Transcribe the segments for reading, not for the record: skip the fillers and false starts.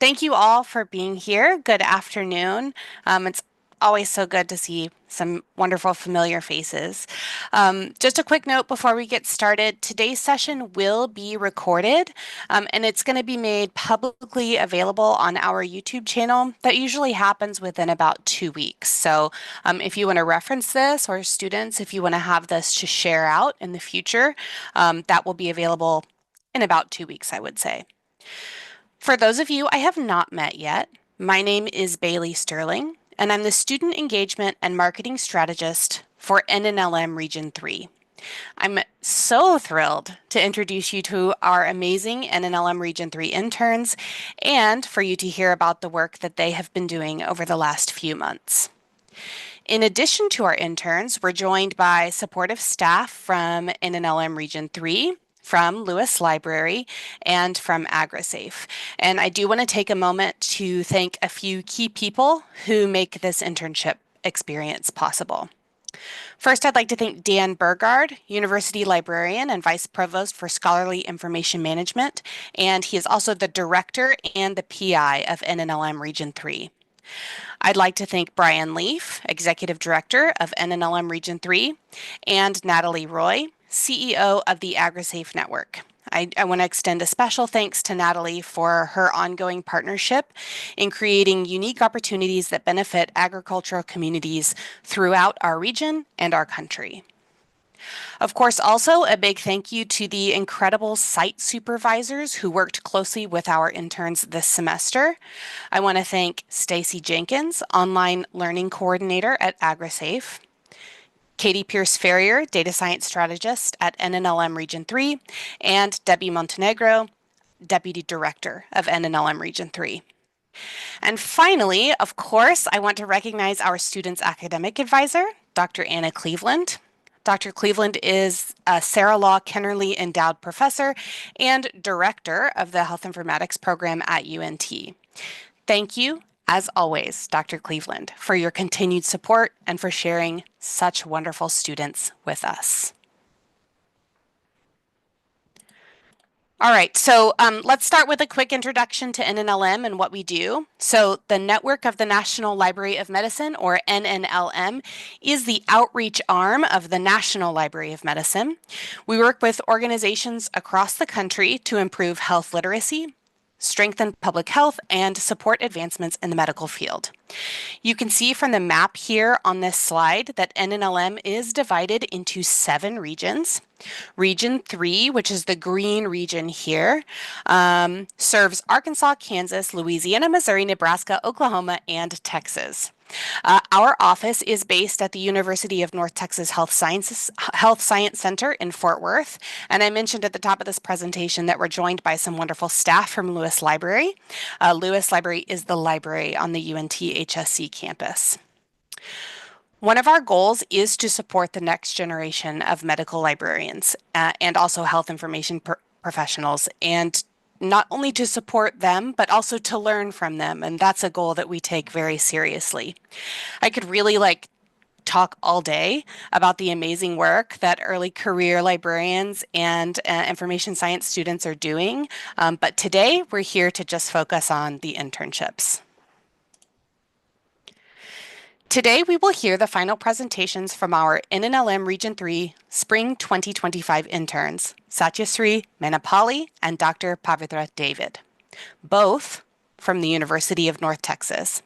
Thank you all for being here. Good afternoon. It's always so good to see some wonderful familiar faces. Just a quick note before we get started, today's session will be recorded and it's going to be made publicly available on our YouTube channel. That usually happens within about 2 weeks. So if you want to reference this, or students, if you want to have this to share out in the future, that will be available in about 2 weeks, I would say. For those of you I have not met yet, my name is Bailey Sterling, and I'm the Student Engagement and Marketing Strategist for NNLM Region 3. I'm so thrilled to introduce you to our amazing NNLM Region 3 interns and for you to hear about the work that they have been doing over the last few months. In addition to our interns, we're joined by supportive staff from NNLM Region 3, from Lewis Library, and from AgriSafe. And I do want to take a moment to thank a few key people who make this internship experience possible. First, I'd like to thank Dan Burgard, University Librarian and Vice Provost for Scholarly Information Management, and he is also the Director and the PI of NNLM Region 3. I'd like to thank Brian Leaf, Executive Director of NNLM Region 3, and Natalie Roy, CEO of the AgriSafe Network. I want to extend a special thanks to Natalie for her ongoing partnership in creating unique opportunities that benefit agricultural communities throughout our region and our country. Of course, also a big thank you to the incredible site supervisors who worked closely with our interns this semester. I want to thank Stacey Jenkins, Online Learning Coordinator at AgriSafe, Katie Pierce Farrier, Data Science Strategist at NNLM Region 3, and Debbie Montenegro, Deputy Director of NNLM Region 3. And finally, of course, I want to recognize our student's academic advisor, Dr. Anna Cleveland. Dr. Cleveland is a Sarah Law Kennerly Endowed Professor and Director of the Health Informatics Program at UNT. Thank you, as always, Dr. Cleveland, for your continued support and for sharing such wonderful students with us. All right, so let's start with a quick introduction to NNLM and what we do. So the Network of the National Library of Medicine, or NNLM, is the outreach arm of the National Library of Medicine. We work with organizations across the country to improve health literacy, strengthen public health, and support advancements in the medical field. You can see from the map here on this slide that NNLM is divided into 7 regions. Region 3, which is the green region here, serves Arkansas, Kansas, Louisiana, Missouri, Nebraska, Oklahoma, and Texas. Our office is based at the University of North Texas Health Science Center in Fort Worth. And I mentioned at the top of this presentation that we're joined by some wonderful staff from Lewis Library. Lewis Library is the library on the UNT HSC campus. One of our goals is to support the next generation of medical librarians and also health information professionals, and not only to support them, but also to learn from them. And that's a goal that we take very seriously. I could really talk all day about the amazing work that early career librarians and information science students are doing. But today we're here to just focus on the internships. Today, we will hear the final presentations from our NNLM Region 3 Spring 2025 interns, Satyasri Manepalliwill and Dr. Pavithra David, both from the University of North Texas.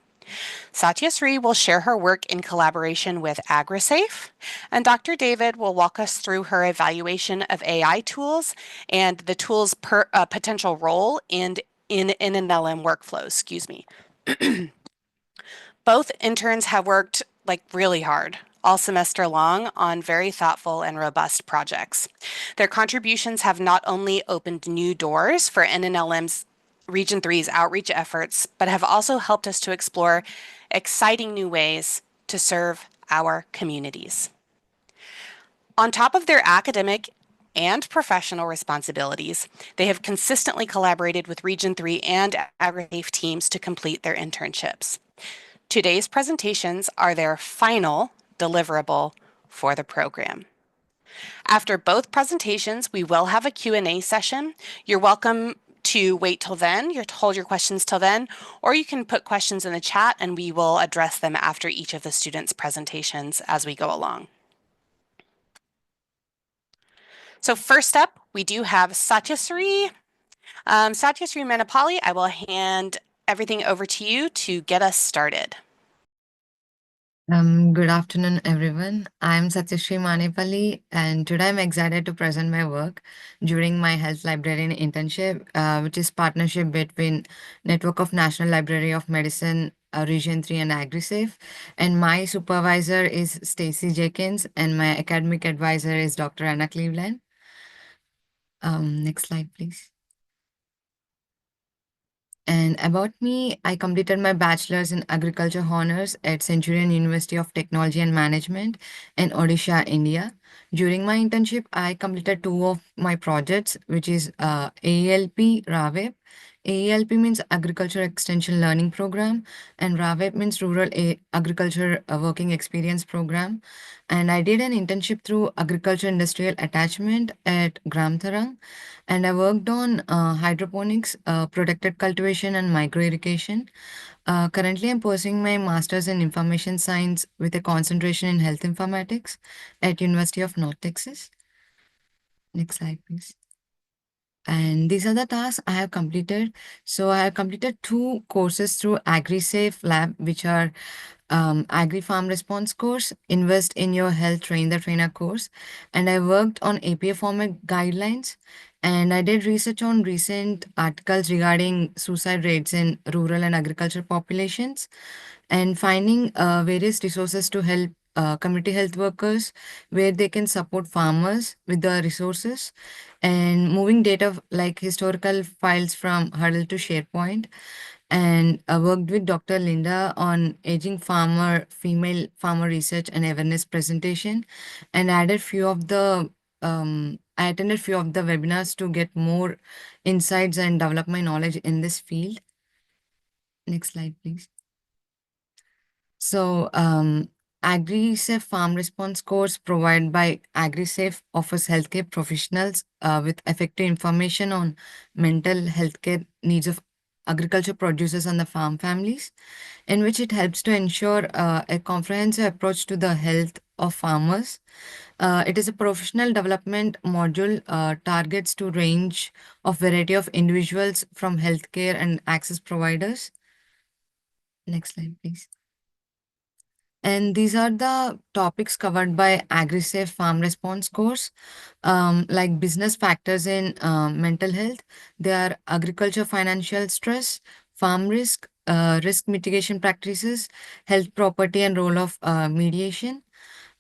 Satyasri will share her work in collaboration with AgriSafe, and Dr. David will walk us through her evaluation of AI tools and the tools' potential role in NNLM workflows. Both interns have worked really hard all semester long on very thoughtful and robust projects. Their contributions have not only opened new doors for NNLM's Region 3's outreach efforts, but have also helped us to explore exciting new ways to serve our communities. On top of their academic and professional responsibilities, they have consistently collaborated with Region 3 and AgriSafe teams to complete their internships. Today's presentations are their final deliverable for the program. After both presentations, we will have a Q&A session. You're welcome to wait till then, hold your questions till then, or you can put questions in the chat and we will address them after each of the students' presentations as we go along. So first up, we do have Satyasri. Satyasri Manepalli, I will hand everything over to you to get us started. Good afternoon, everyone. I'm Satyasri Manepalli, and today I'm excited to present my work during my health librarian internship, which is partnership between Network of National Library of Medicine, Region 3 and AgriSafe. And my supervisor is Stacey Jenkins, and my academic advisor is Dr. Anna Cleveland. Next slide, please. And about me, I completed my bachelor's in agriculture honors at Centurion University of Technology and Management in Odisha, India. During my internship, I completed two of my projects, which is AELP RAVEP. AELP means Agriculture Extension Learning Program, and RAVEP means Rural Agriculture Working Experience Program. And I did an internship through Agriculture Industrial Attachment at Gram Tharang, and I worked on hydroponics, protected cultivation, and micro irrigation. Currently, I'm pursuing my master's in information science with a concentration in health informatics at University of North Texas. Next slide, please. And these are the tasks I have completed. So I have completed two courses through AgriSafe Lab, which are Agri-Farm Response course, Invest in Your Health, Train the Trainer course. And I worked on APA format guidelines. And I did research on recent articles regarding suicide rates in rural and agriculture populations and finding various resources to help community health workers where they can support farmers with the resources and moving data like historical files from Huddle to SharePoint. And I worked with Dr. Linda on aging farmer, female farmer research and awareness presentation, and added few of the I attended few of the webinars to get more insights and develop my knowledge in this field. Next slide, please. So, AgriSafe Farm Response course provided by AgriSafe offers healthcare professionals with effective information on mental healthcare needs of agriculture producers and the farm families, in which it helps to ensure a comprehensive approach to the health of farmers. It is a professional development module targets to range of variety of individuals from healthcare and access providers. Next slide, please. And these are the topics covered by AgriSafe Farm Response course, like business factors in mental health. They are agriculture financial stress, farm risk, risk mitigation practices, health property and role of mediation,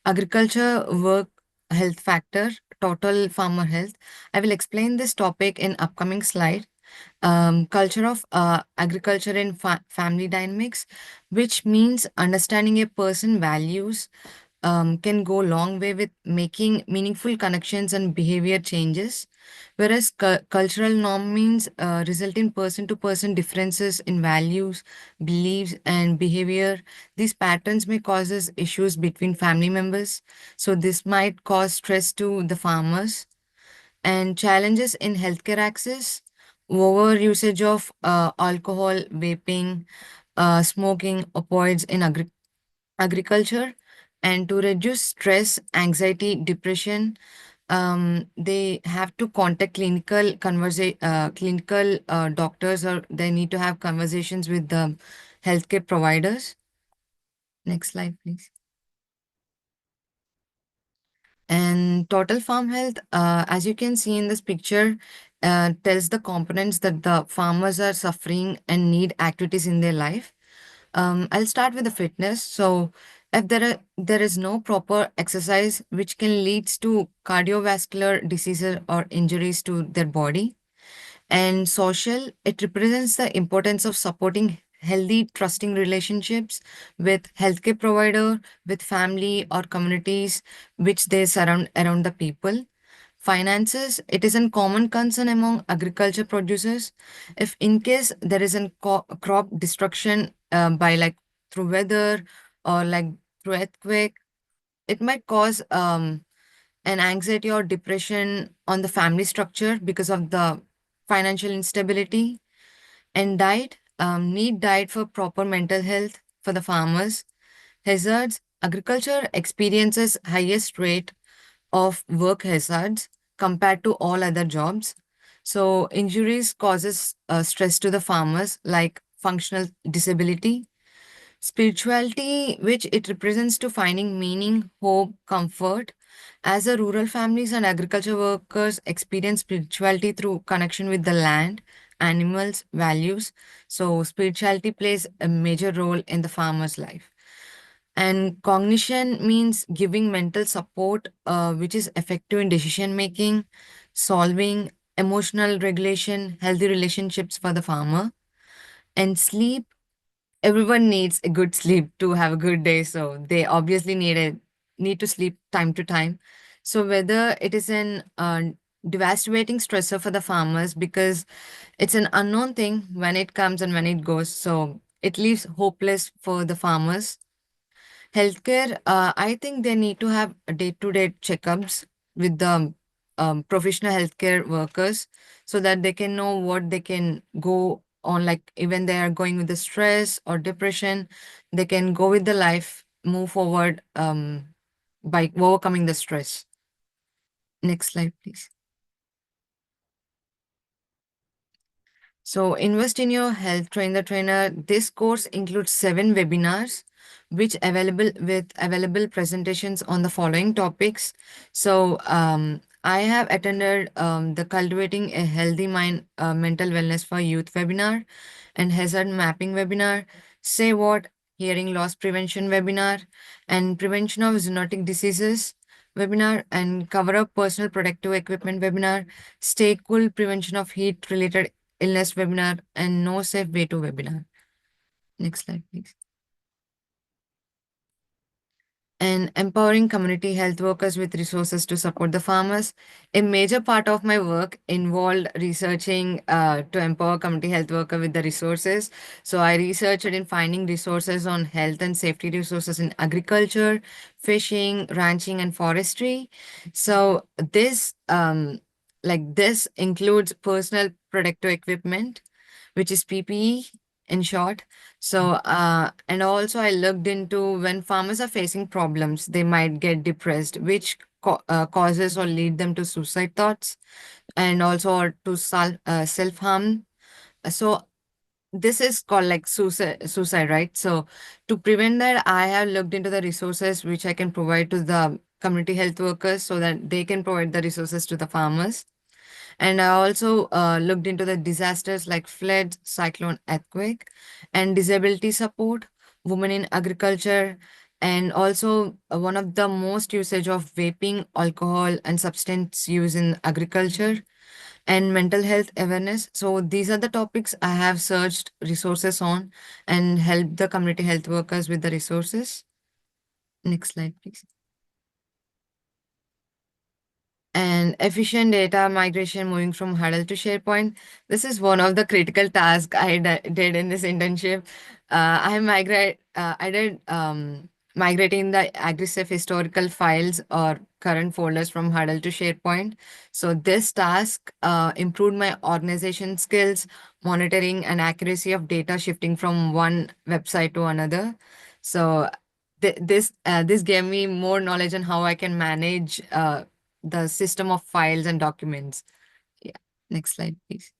agriculture work health factor, total farmer health. I will explain this topic in upcoming slide. Culture of agriculture and family dynamics, which means understanding a person values can go a long way with making meaningful connections and behavior changes, whereas cultural norm means result in person-to-person differences in values, beliefs, and behavior. These patterns may causes issues between family members, so this might cause stress to the farmers. And challenges in healthcare access, over usage of alcohol, vaping, smoking, opioids in agriculture, and to reduce stress, anxiety, depression, they have to contact clinical doctors, or they need to have conversations with the healthcare providers. Next slide, please. And total farm health, as you can see in this picture, tells the components that the farmers are suffering and need activities in their life. I'll start with the fitness. So, if there is no proper exercise, which can leads to cardiovascular diseases or injuries to their body. And social, it represents the importance of supporting healthy, trusting relationships with healthcare provider, with family or communities which they surround around the people. Finances, it is a common concern among agriculture producers. If in case there is a crop destruction by like through weather or like through earthquake, it might cause an anxiety or depression on the family structure because of the financial instability, and diet, need diet for proper mental health for the farmers. Hazards, agriculture experiences highest rate of work hazards compared to all other jobs. So injuries causes stress to the farmers like functional disability. Spirituality, which it represents to finding meaning, hope, comfort. As a rural families and agriculture workers experience spirituality through connection with the land, animals, values. So spirituality plays a major role in the farmer's life. And cognition means giving mental support, which is effective in decision making, solving, emotional regulation, healthy relationships for the farmer. And sleep, everyone needs a good sleep to have a good day, so they obviously need to sleep time to time. So whether it is an devastating stressor for the farmers, because it's an unknown thing when it comes and when it goes, so it leaves hopeless for the farmers. Healthcare, I think they need to have day-to-day checkups with the professional healthcare workers so that they can know what they can go on, like even they are going with the stress or depression, they can go with the life, move forward by overcoming the stress. Next slide, please. So invest in your health, train the trainer. This course includes 7 webinars, which available with available presentations on the following topics. So I have attended the Cultivating a Healthy Mind Mental Wellness for Youth webinar and Hazard Mapping webinar, Say What, Hearing Loss Prevention webinar, and Prevention of Zoonotic Diseases webinar, and Cover Up Personal Protective Equipment webinar, Stay Cool Prevention of Heat Related illness webinar, and no safe way to webinar. Next slide, please. And empowering community health workers with resources to support the farmers. A major part of my work involved researching to empower community health worker with the resources. So I researched in finding resources on health and safety resources in agriculture, fishing, ranching, and forestry. So this includes personal protective equipment, which is PPE in short. So, and also I looked into when farmers are facing problems, they might get depressed, which causes or lead them to suicide thoughts, and also or to self harm. So this is called like suicide, right? So to prevent that, I have looked into the resources which I can provide to the community health workers so that they can provide the resources to the farmers. And I also looked into the disasters like flood, cyclone, earthquake, and disability support, women in agriculture, and also one of the most usage of vaping, alcohol, and substance use in agriculture, and mental health awareness. So these are the topics I have searched resources on and helped the community health workers with the resources. Next slide, please. And efficient data migration moving from Huddle to SharePoint. This is one of the critical tasks did in this internship. I did migrating the AgriSafe historical files or current folders from Huddle to SharePoint. So this task improved my organization skills, monitoring and accuracy of data shifting from one website to another. So this gave me more knowledge on how I can manage the system of files and documents. Yeah. Next slide, please.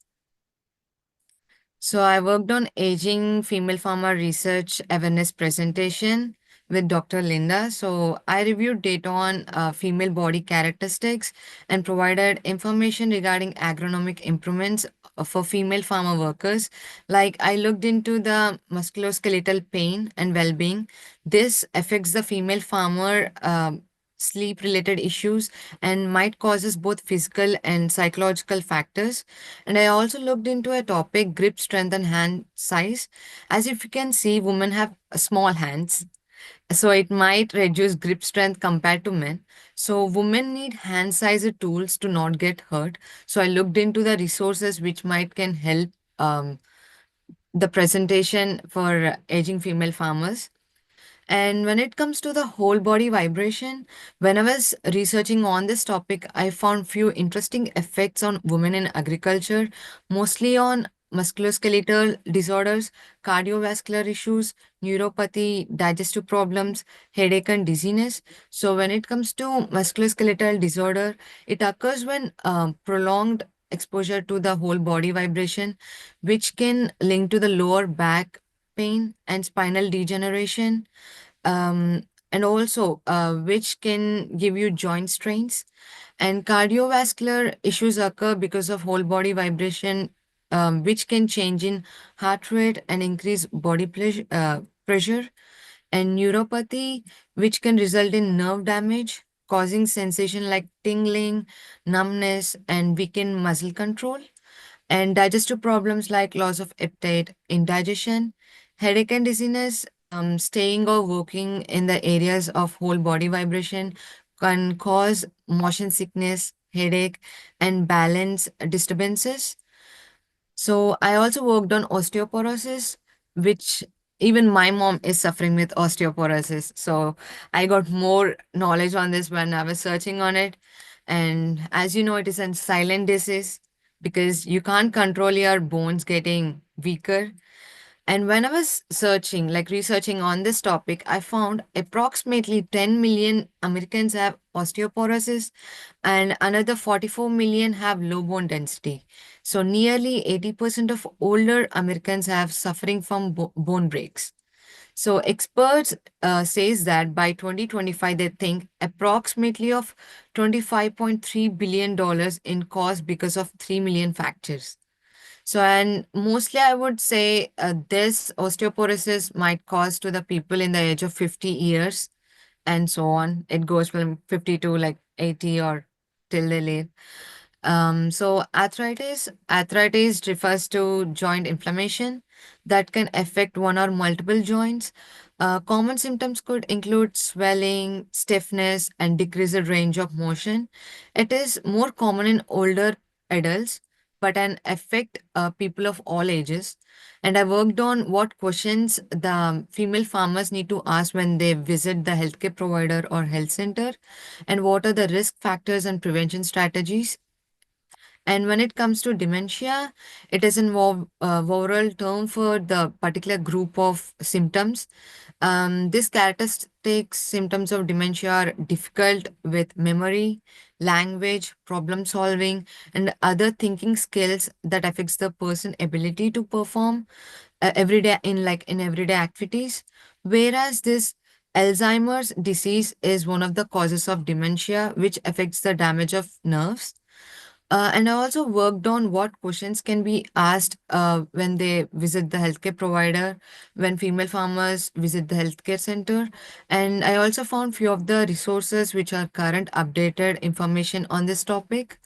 So I worked on aging female farmer research awareness presentation with Dr. Linda. So I reviewed data on female body characteristics and provided information regarding agronomic improvements for female farmer workers. Like I looked into the musculoskeletal pain and well-being. This affects the female farmer sleep related issues and might causes both physical and psychological factors. And I also looked into a topic grip strength and hand size. As if you can see, women have small hands. So it might reduce grip strength compared to men. So women need hand size tools to not get hurt. So I looked into the resources which might can help the presentation for aging female farmers. And when it comes to the whole body vibration, when I was researching on this topic, I found few interesting effects on women in agriculture, mostly on musculoskeletal disorders, cardiovascular issues, neuropathy, digestive problems, headache and dizziness. So when it comes to musculoskeletal disorder, it occurs when prolonged exposure to the whole body vibration, which can link to the lower back pain and spinal degeneration, um, and also which can give you joint strains. And cardiovascular issues occur because of whole body vibration, which can change in heart rate and increase body pressure. And neuropathy, which can result in nerve damage, causing sensation like tingling, numbness, and weakened muscle control. And digestive problems like loss of appetite, indigestion, headache and dizziness, staying or working in the areas of whole body vibration can cause motion sickness, headache, and balance disturbances. So I also worked on osteoporosis, which even my mom is suffering with osteoporosis. So I got more knowledge on this when I was searching on it. And as you know, it is a silent disease because you can't control your bones getting weaker. And when I was searching, like researching on this topic, I found approximately 10 million Americans have osteoporosis and another 44 million have low bone density. So nearly 80% of older Americans have suffering from bone breaks. So experts says that by 2025 they think approximately of $25.3 billion in cost because of 3 million factors. So, and mostly I would say this osteoporosis might cause to the people in the age of 50 years and so on. It goes from 50 to like 80 or till they live. So arthritis refers to joint inflammation that can affect one or multiple joints. Common symptoms could include swelling, stiffness, and decreased range of motion. It is more common in older adults, but can affect people of all ages. And I worked on what questions the female farmers need to ask when they visit the healthcare provider or health center, and what are the risk factors and prevention strategies. And when it comes to dementia, it is an overall term for the particular group of symptoms. These characteristic symptoms of dementia are difficult with memory, language, problem solving, and other thinking skills that affects the person ability to perform everyday in everyday activities. Whereas this Alzheimer's disease is one of the causes of dementia, which affects the damage of nerves. And I also worked on what questions can be asked when they visit the healthcare provider, when female farmers visit the healthcare center. And I also found few of the resources which are current updated information on this topic.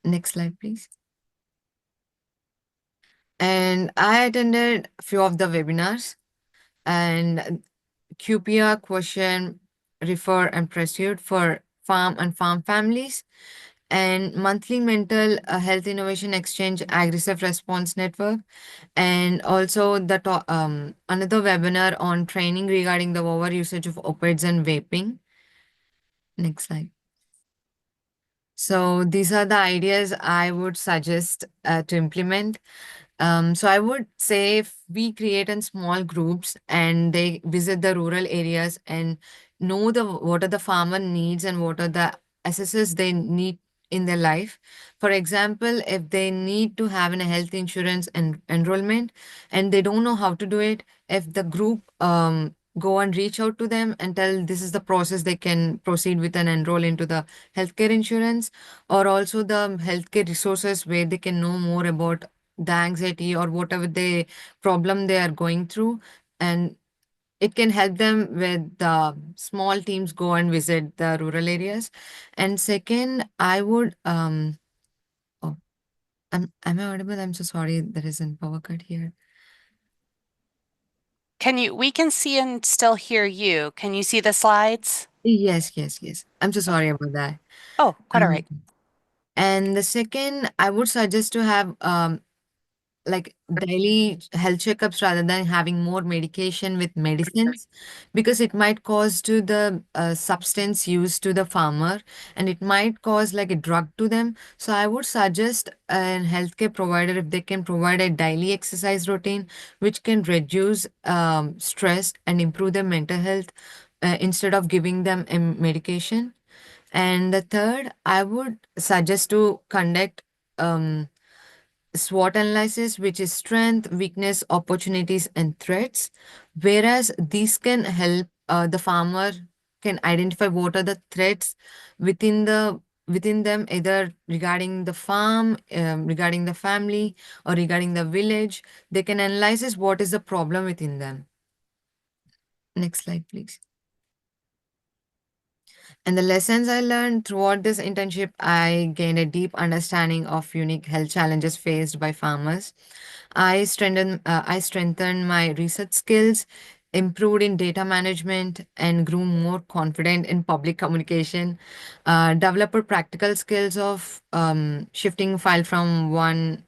Next slide, please. And I attended few of the webinars and QPR question, refer and pursued for farm and farm families, and monthly mental health innovation exchange aggressive response network, and also the another webinar on training regarding the over usage of opioids and vaping. Next slide. So these are the ideas I would suggest to implement. So I would say if we create in small groups and they visit the rural areas and know the what are the farmer needs and what are the assessors they need in their life. For example, if they need to have a health insurance and enrollment and they don't know how to do it, if the group go and reach out to them and tell this is the process they can proceed with and enroll into the healthcare insurance, or also the healthcare resources where they can know more about the anxiety or whatever the problem they are going through, and it can help them with the small teams go and visit the rural areas. And second, I would oh, am I audible? I'm so sorry, there is a power cut here. We can see and still hear you. Can you see the slides? Yes, I'm so sorry about that. Oh, quite all um, right. and the second, I would suggest to have like daily health checkups rather than having more medication with medicines, because it might cause to the substance use to the farmer, and it might cause like a drug to them. So I would suggest a healthcare provider if they can provide a daily exercise routine which can reduce stress and improve their mental health, instead of giving them a medication. And the third, I would suggest to conduct um, SWOT analysis, which is strength, weakness, opportunities, and threats. Whereas these can help the farmer can identify what are the threats within within them, either regarding the farm, regarding the family, or regarding the village. They can analyze is what is the problem within them. Next slide, please. And the lessons I learned throughout this internship, I gained a deep understanding of unique health challenges faced by farmers. I strengthened my research skills, improved in data management, and grew more confident in public communication. Developed practical skills of shifting file from one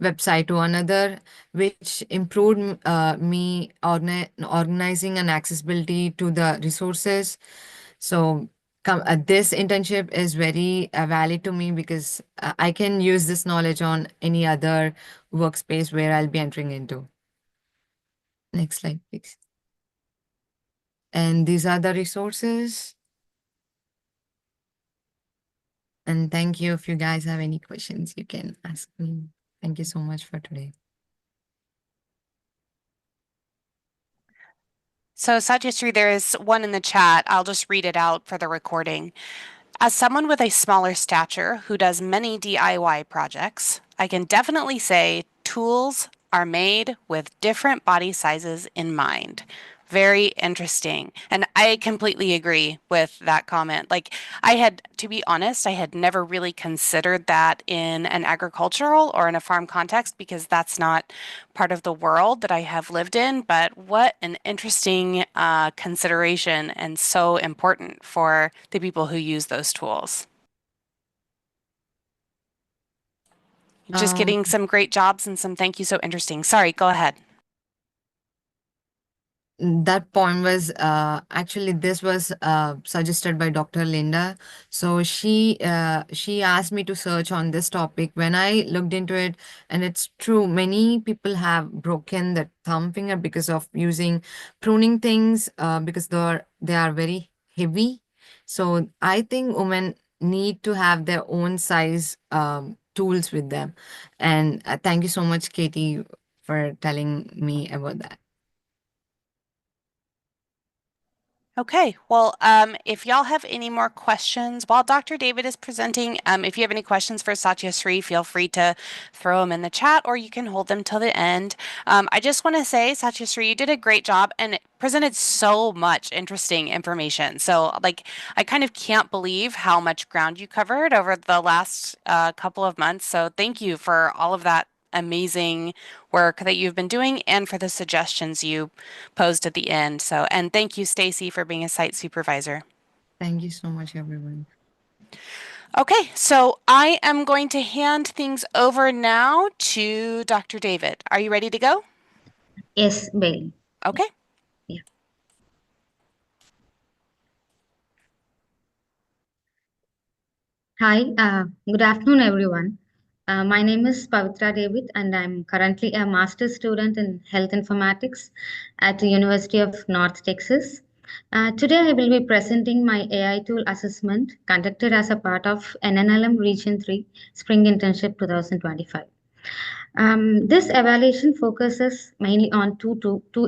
website to another, which improved me organizing and accessibility to the resources. So this internship is very valid to me because I can use this knowledge on any other workspace where I'll be entering into. Next slide, please. And these are the resources. And thank you. If you guys have any questions, you can ask me. Thank you so much for today. So, Satyasri, there is one in the chat. I'll just read it out for the recording. As someone with a smaller stature who does many DIY projects, I can definitely say tools are made with different body sizes in mind. Very interesting. And I completely agree with that comment. Like, to be honest, I had never really considered that in an agricultural or in a farm context because that's not part of the world that I have lived in. But what an interesting consideration and so important for the people who use those tools. Just Um, getting some great jobs and some thank you, so interesting. Sorry, go ahead. That poem was actually this was suggested by Dr. Linda. So she asked me to search on this topic. When I looked into it, and it's true, many people have broken the thumb finger because of using pruning things, because they are very heavy. So I think women need to have their own size tools with them. And thank you so much, Katie, for telling me about that. Okay, well, if y'all have any more questions while Dr. David is presenting, if you have any questions for Satya Sri, feel free to throw them in the chat or you can hold them till the end. I just want to say, Satya Sri, you did a great job and presented so much interesting information. So, like, I kind of can't believe how much ground you covered over the last couple of months. So, thank you for all of that amazing work that you've been doing and for the suggestions you posed at the end. So, and thank you, Stacey, for being a site supervisor. Thank you so much, everyone. Okay, so I am going to hand things over now to Dr. David. Are you ready to go? Yes, Bailey. Okay. Yeah. Hi, good afternoon, everyone. My name is Pavithra David, and I'm currently a master's student in health informatics at the University of North Texas. Today, I will be presenting my AI tool assessment conducted as a part of NNLM Region 3 Spring Internship 2025. This evaluation focuses mainly on two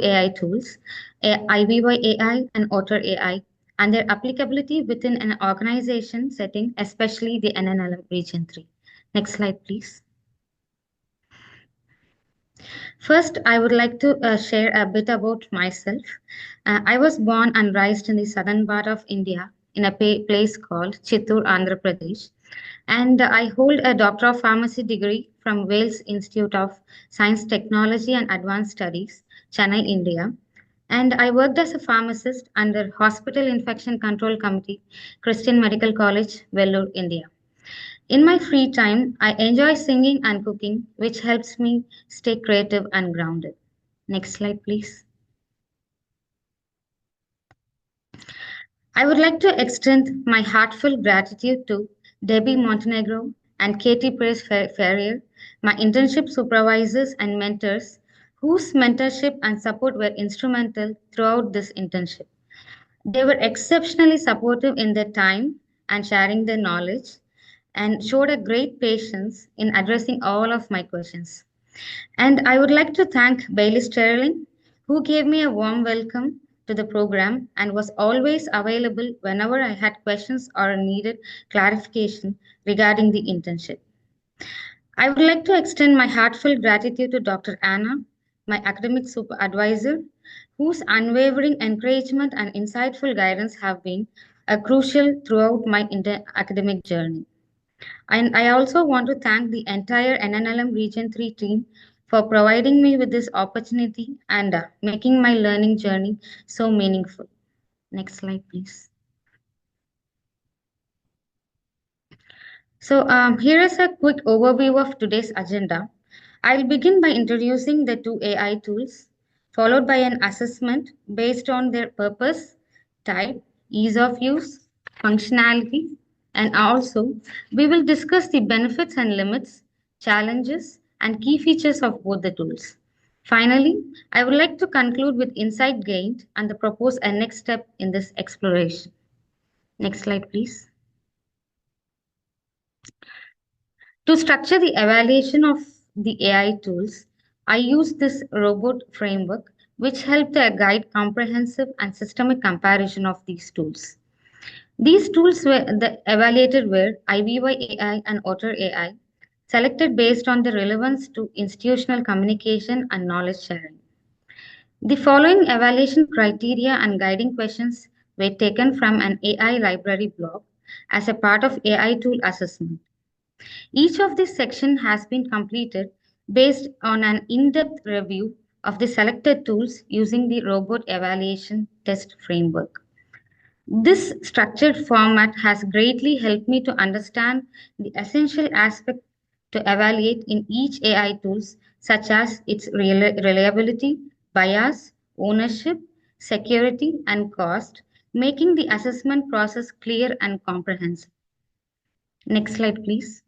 AI tools, IVY AI and Otter AI, and their applicability within an organization setting, especially the NNLM Region 3. Next slide, please. First, I would like to share a bit about myself. I was born and raised in the southern part of India in a place called Chittoor, Andhra Pradesh. And I hold a Doctor of Pharmacy degree from Wales Institute of Science, Technology and Advanced Studies, Chennai, India. And I worked as a pharmacist under Hospital Infection Control Committee, Christian Medical College, Vellore, India. In my free time, I enjoy singing and cooking, which helps me stay creative and grounded. Next slide, please. I would like to extend my heartfelt gratitude to Debbie Montenegro and Katie Farrier, my internship supervisors and mentors, whose mentorship and support were instrumental throughout this internship. They were exceptionally supportive in their time and sharing their knowledge and showed a great patience in addressing all of my questions. And I would like to thank Bailey Sterling, who gave me a warm welcome to the program and was always available whenever I had questions or needed clarification regarding the internship. I would like to extend my heartfelt gratitude to Dr. Anna, my academic super advisor, whose unwavering encouragement and insightful guidance have been crucial throughout my academic journey. And I also want to thank the entire NNLM Region 3 team for providing me with this opportunity and making my learning journey so meaningful. Next slide, please. So here is a quick overview of today's agenda. I'll begin by introducing the two AI tools, followed by an assessment based on their purpose, type, ease of use, functionality, and also we will discuss the benefits and limits, challenges, and key features of both the tools. Finally, I would like to conclude with insight gained and propose a next step in this exploration. Next slide, please. To structure the evaluation of the AI tools, I use this robot framework, which helped guide comprehensive and systemic comparison of these tools. These tools evaluated were IVY AI and Otter AI, selected based on the relevance to institutional communication and knowledge sharing. The following evaluation criteria and guiding questions were taken from an AI library blog as a part of AI tool assessment. Each of these sections has been completed based on an in-depth review of the selected tools using the robot evaluation test framework. This structured format has greatly helped me to understand the essential aspects to evaluate in each AI tools, such as its reliability, bias, ownership, security, and cost, making the assessment process clear and comprehensive. Next slide, please.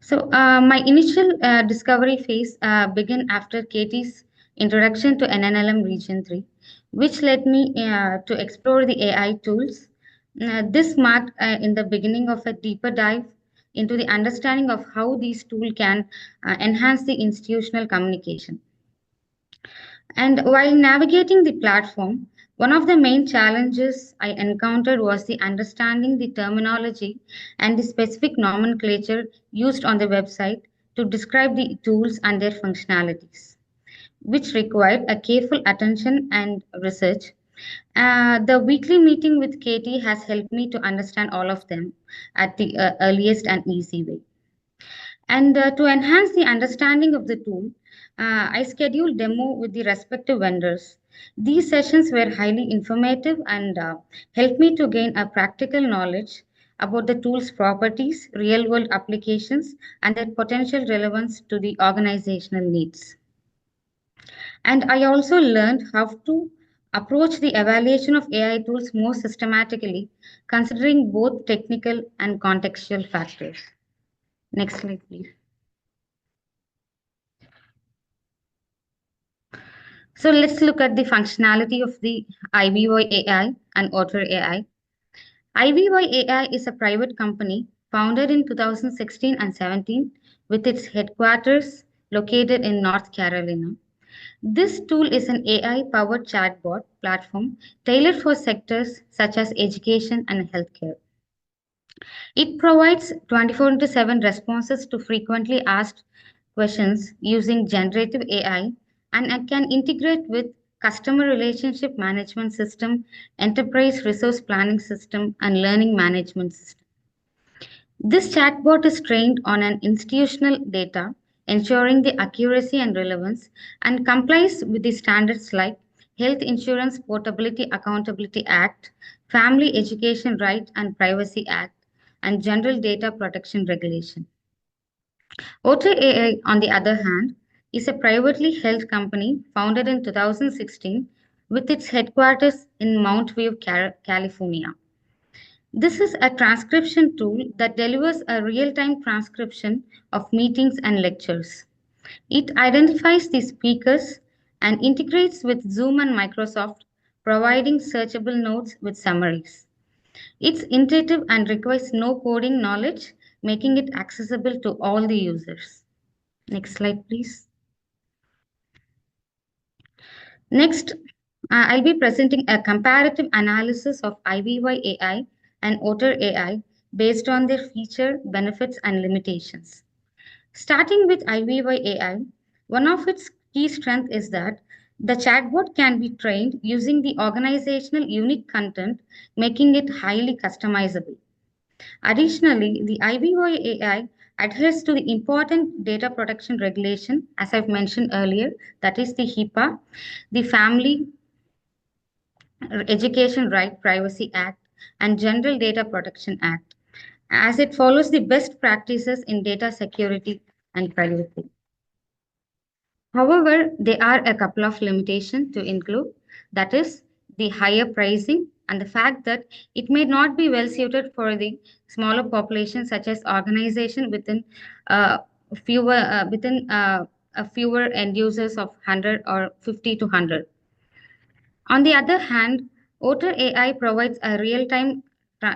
So, my initial discovery phase began after Katie's introduction to NNLM Region 3, which led me to explore the AI tools. This marked in the beginning of a deeper dive into the understanding of how these tools can enhance the institutional communication. And while navigating the platform, one of the main challenges I encountered was the understanding the terminology and the specific nomenclature used on the website to describe the tools and their functionalities, which required a careful attention and research. The weekly meeting with Katie has helped me to understand all of them at the earliest and easy way. And to enhance the understanding of the tool, I scheduled demo with the respective vendors. These sessions were highly informative and helped me to gain a practical knowledge about the tool's properties, real-world applications, and their potential relevance to the organizational needs. And I also learned how to approach the evaluation of AI tools more systematically, considering both technical and contextual factors. Next slide, please. So let's look at the functionality of the IVY AI and Otter AI. IVY AI is a private company founded in 2016 and 17 with its headquarters located in North Carolina. This tool is an AI-powered chatbot platform tailored for sectors such as education and healthcare. It provides 24/7 responses to frequently asked questions using generative AI and it can integrate with customer relationship management system, enterprise resource planning system, and learning management system. This chatbot is trained on an institutional data, ensuring the accuracy and relevance, and complies with the standards like Health Insurance Portability Accountability Act, Family Education Right and Privacy Act, and General Data Protection Regulation. Otter AI, on the other hand, is a privately held company founded in 2016 with its headquarters in Mount View, California. This is a transcription tool that delivers a real time transcription of meetings and lectures. It identifies the speakers and integrates with Zoom and Microsoft, providing searchable notes with summaries. It's intuitive and requires no coding knowledge, making it accessible to all the users. Next slide, please. Next, I'll be presenting a comparative analysis of IVY AI and Otter AI based on their feature, benefits, and limitations. Starting with IVY AI, one of its key strengths is that the chatbot can be trained using the organizational unique content, making it highly customizable. Additionally, the IVY AI adheres to the important data protection regulation, as I've mentioned earlier, that is the HIPAA, the Family Education Right Privacy Act, and General Data Protection Act, as it follows the best practices in data security and privacy. However, there are a couple of limitations to include, that is, the higher pricing and the fact that it may not be well suited for the smaller population, such as organization uh, within a fewer end users of 100 or 50 to 100. On the other hand, Otter AI provides a real-time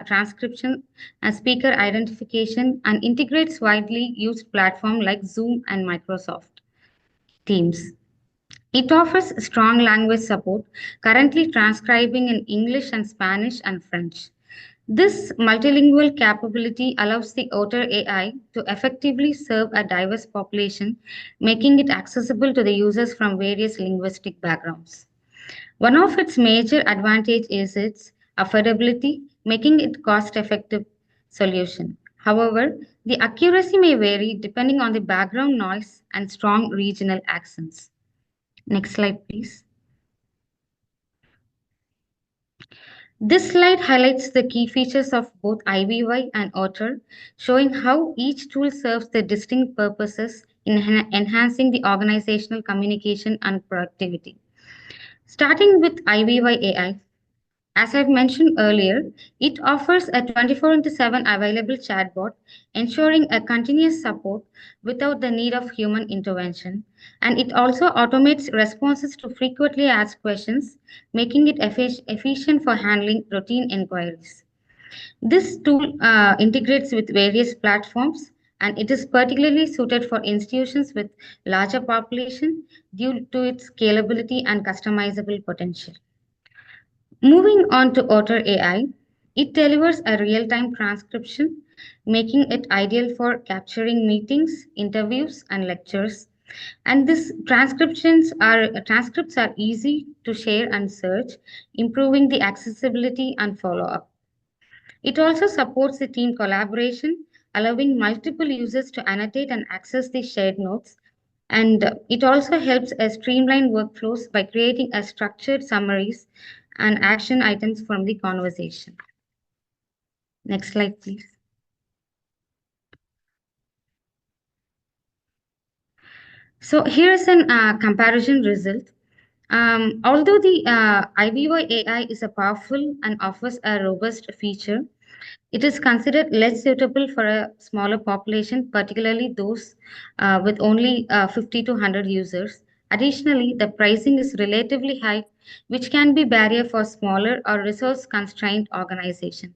transcription and speaker identification and integrates widely used platforms like Zoom and Microsoft Teams. It offers strong language support, currently transcribing in English and Spanish and French. This multilingual capability allows the Otter AI to effectively serve a diverse population, making it accessible to the users from various linguistic backgrounds. One of its major advantages is its affordability, making it cost-effective solution. However, the accuracy may vary depending on the background noise and strong regional accents. Next slide, please. This slide highlights the key features of both IVY and Otter, showing how each tool serves the distinct purposes in enhancing the organizational communication and productivity. Starting with IVY AI, as I've mentioned earlier, it offers a 24 into 7 available chatbot, ensuring a continuous support without the need of human intervention. And it also automates responses to frequently asked questions, making it efficient for handling routine inquiries. This tool integrates with various platforms, and it is particularly suited for institutions with larger population due to its scalability and customizable potential. Moving on to Otter AI, it delivers a real-time transcription, making it ideal for capturing meetings, interviews, and lectures. And these transcripts are easy to share and search, improving the accessibility and follow-up. It also supports the team collaboration, allowing multiple users to annotate and access the shared notes. And it also helps us streamline workflows by creating a structured summaries and action items from the conversation. Next slide, please. So here is an comparison result. Although the IVY AI is a powerful and offers a robust feature, it is considered less suitable for a smaller population, particularly those with only 50 to 100 users. Additionally, the pricing is relatively high, which can be barrier for smaller or resource-constrained organizations.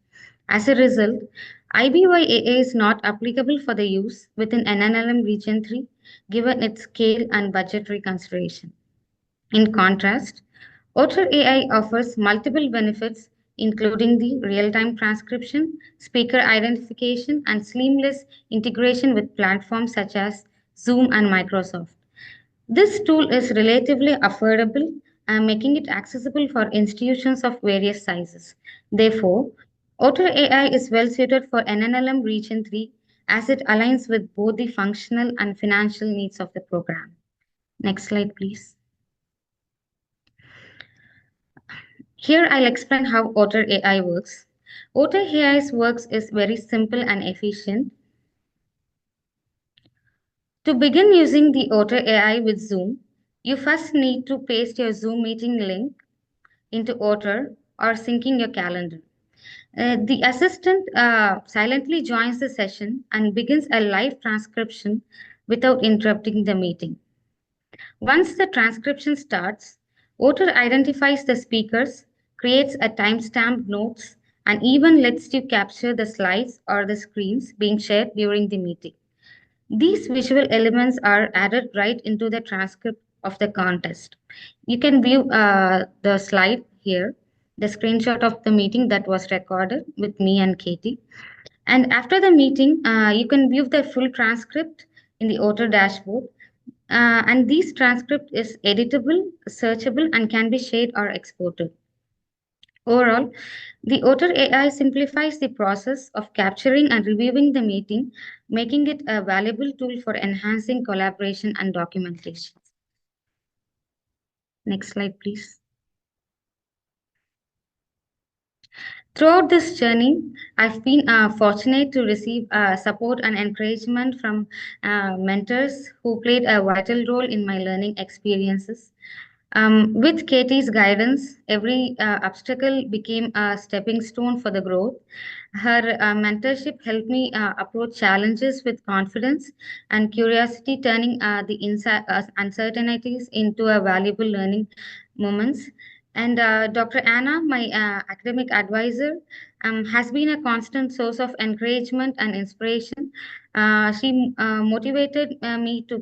As a result, IBYAA is not applicable for the use within NNLM Region 3, given its scale and budgetary consideration. In contrast, Otter AI offers multiple benefits, including the real-time transcription, speaker identification, and seamless integration with platforms such as Zoom and Microsoft. This tool is relatively affordable, making it accessible for institutions of various sizes. Therefore, Otter AI is well suited for NNLM Region 3 as it aligns with both the functional and financial needs of the program. Next slide, please. Here I'll explain how Otter AI works. Otter AI's works is very simple and efficient. To begin using the Otter AI with Zoom, you first need to paste your Zoom meeting link into Otter or syncing your calendar. The assistant silently joins the session and begins a live transcription without interrupting the meeting. Once the transcription starts, Otter identifies the speakers, creates a timestamp notes, and even lets you capture the slides or the screens being shared during the meeting. These visual elements are added right into the transcript of the contest. You can view the slide here, the screenshot of the meeting that was recorded with me and Katie. And after the meeting, you can view the full transcript in the Otter dashboard. And this transcript is editable, searchable, and can be shared or exported. Overall, the Otter AI simplifies the process of capturing and reviewing the meeting, making it a valuable tool for enhancing collaboration and documentation. Next slide, please. Throughout this journey, I've been fortunate to receive support and encouragement from mentors who played a vital role in my learning experiences. With Katie's guidance, every obstacle became a stepping stone for the growth. Her mentorship helped me approach challenges with confidence and curiosity, turning the uncertainties into a valuable learning moments. And Dr. Anna, my academic advisor, has been a constant source of encouragement and inspiration. She motivated me to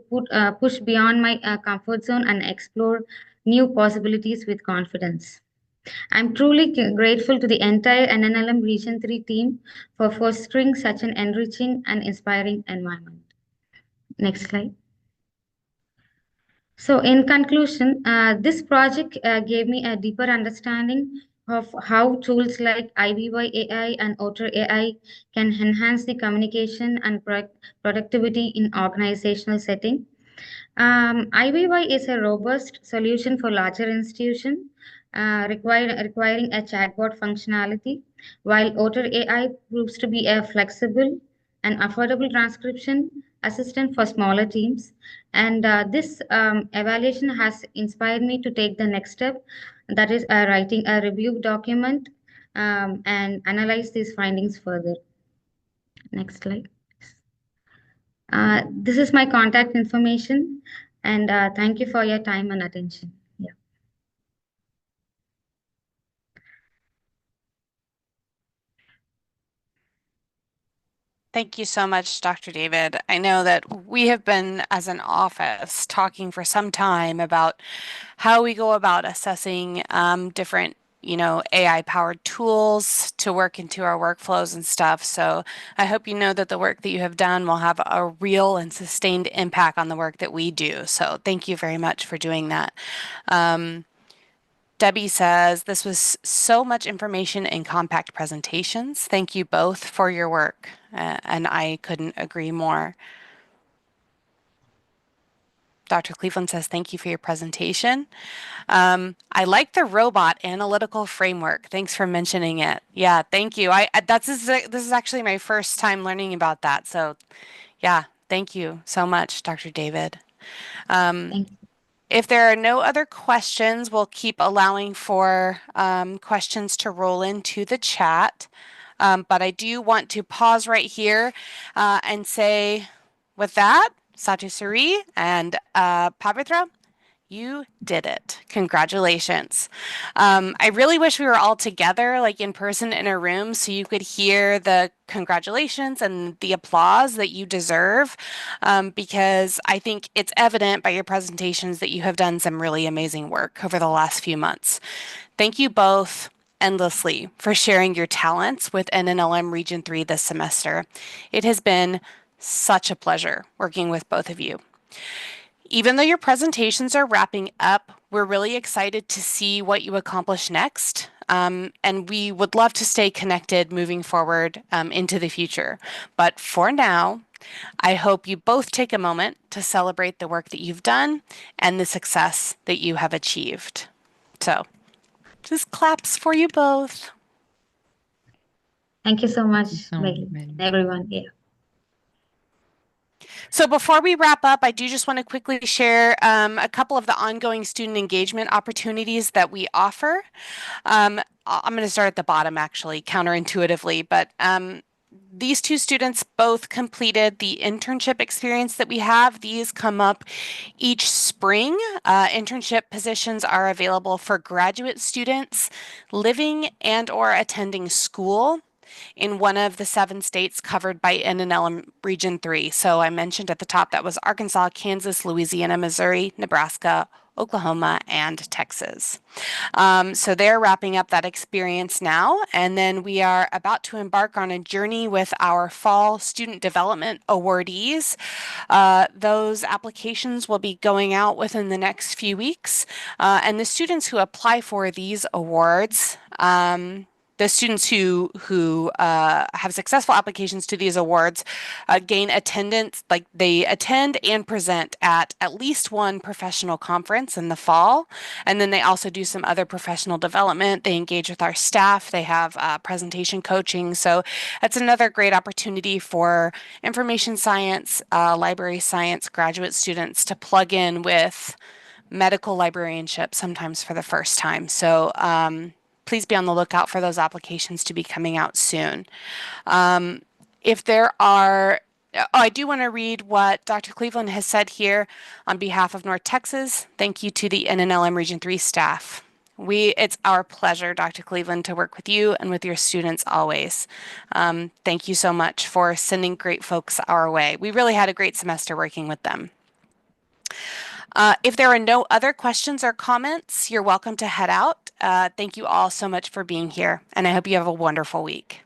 push beyond my comfort zone and explore new possibilities with confidence. I'm truly grateful to the entire NNLM Region 3 team for fostering such an enriching and inspiring environment. Next slide. So, in conclusion, this project gave me a deeper understanding of how tools like IVY AI and Otter AI can enhance the communication and productivity in organizational setting. IVY is a robust solution for larger institutions requiring a chatbot functionality, while Otter AI proves to be a flexible and affordable transcription assistant for smaller teams. And this evaluation has inspired me to take the next step, that is, writing a review document and analyze these findings further. Next slide. This is my contact information, and thank you for your time and attention. Yeah. Thank you so much, Dr. David. I know that we have been, as an office, talking for some time about how we go about assessing different, AI-powered tools to work into our workflows and stuff. So I hope you know that the work that you have done will have a real and sustained impact on the work that we do. So thank you very much for doing that. Debbie says, this was so much information in compact presentations. Thank you both for your work. And I couldn't agree more. Dr. Cleveland says, thank you for your presentation. I like the robot analytical framework. Thanks for mentioning it. Yeah, thank you. This is actually my first time learning about that. So yeah, thank you so much, Dr. David. Thank you. If there are no other questions, we'll keep allowing for questions to roll into the chat. But I do want to pause right here and say, with that, Satyasri and Pavithra, you did it. Congratulations. I really wish we were all together, like in person in a room, so you could hear the congratulations and the applause that you deserve, because I think it's evident by your presentations that you have done some really amazing work over the last few months. Thank you both endlessly for sharing your talents with NNLM Region 3 this semester. It has been such a pleasure working with both of you. Even though your presentations are wrapping up, we're really excited to see what you accomplish next. And we would love to stay connected moving forward into the future. But for now, I hope you both take a moment to celebrate the work that you've done and the success that you have achieved. So Just claps for you both. Thank you so much, So Bailey, well. everyone. Yeah. So before we wrap up, I do just want to quickly share a couple of the ongoing student engagement opportunities that we offer. I'm going to start at the bottom, actually, counterintuitively, but these two students both completed the internship experience that we have. These come up each spring. Internship positions are available for graduate students living and or attending school in one of the 7 states covered by NNLM Region 3. So I mentioned at the top that was Arkansas, Kansas, Louisiana, Missouri, Nebraska, Oklahoma, and Texas. So they're wrapping up that experience now, and then we are about to embark on a journey with our fall student development awardees. Those applications will be going out within the next few weeks, and the students who apply for these awards, the students who have successful applications to these awards gain attendance, like they attend and present at least one professional conference in the fall, and then they also do some other professional development. They engage with our staff. They have presentation coaching. So that's another great opportunity for information science, library science graduate students to plug in with medical librarianship sometimes for the first time. So please be on the lookout for those applications to be coming out soon. If there are, I do want to read what Dr. Cleveland has said here on behalf of North Texas. Thank you to the NNLM Region 3 staff. It's our pleasure, Dr. Cleveland, to work with you and with your students always. Thank you so much for sending great folks our way. We really had a great semester working with them. If there are no other questions or comments, you're welcome to head out. Thank you all so much for being here, and I hope you have a wonderful week.